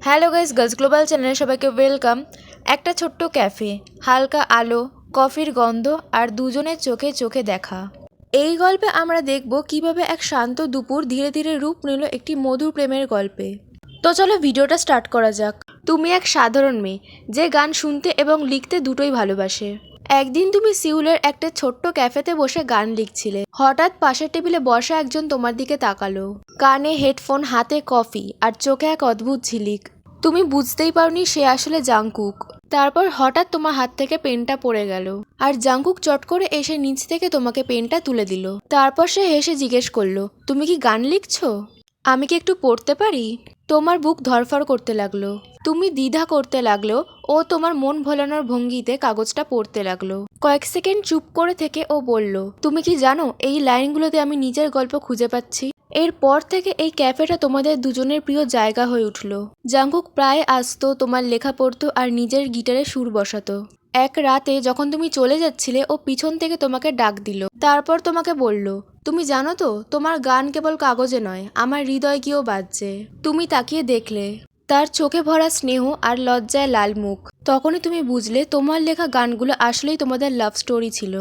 Hello guys, girls global চ্যানেলে সবাইকে welcome. একটা ছোট্ট ক্যাফে, হালকা আলো, কফির গন্ধ আর দুজনের চোখে চোখে দেখা। এই গল্পে আমরা দেখব কিভাবে এক শান্ত দুপুর ধীরে ধীরে রূপ নিল একটি মধুর প্রেমের গল্পে। তো চলো ভিডিওটা স্টার্ট করা যাক। তুমি এক সাধারণ মেয়ে যে গান শুনতে এবং লিখতে দুটোই ভালোবাসে। একদিন তুমি সিউলের একটা ছোট্ট ক্যাফেতে বসে গান লিখছিলে। হঠাৎ পাশের টেবিলে বসা একজন তোমার দিকে তাকালো, কানে হেডফোন, হাতে কফি আর চোখে এক অদ্ভুত ঝিলিক। তুমি বুঝতেই পারোনি সে আসলে জাংকুক। তারপর হঠাৎ তোমার হাত থেকে পেনটা পড়ে গেল আর জাংকুক চট করে এসে নিচ থেকে তোমাকে পেনটা তুলে দিল। তারপর সে হেসে জিজ্ঞেস করলো, তুমি কি গান লিখছো? আমি কি একটু পড়তে পারি? তোমার বুক ধড়ফড় করতে লাগলো। তুমি দ্বিধা করতে লাগলো। ও তোমার মন ভোলানোর ভঙ্গিতে কাগজটা পড়তে লাগলো। কয়েক সেকেন্ড চুপ করে থেকে ও বলল, তুমি কি জানো এই লাইনগুলোতে আমি নিজের গল্প খুঁজে পাচ্ছি। এরপর থেকে এই ক্যাফেটা তোমাদের দুজনের প্রিয় জায়গা হয়ে উঠল। জাংকুক প্রায় আসতো, তোমার লেখা পড়তো আর নিজের গিটারে সুর বসাতো। এক রাতে যখন তুমি চলে যাচ্ছিলে ও পিছন থেকে তোমাকে ডাক দিল। তারপর তোমাকে বলল, তুমি জানো তো তোমার গান কেবল কাগজে নয়, আমার হৃদয় গিয়েও বাজছে। তুমি তাকিয়ে দেখলে তার চোখে ভরা স্নেহ আর লজ্জায় লাল মুখ। তখনই তুমি বুঝলে তোমার লেখা গানগুলো আসলেই তোমাদের লাভ স্টোরি ছিল।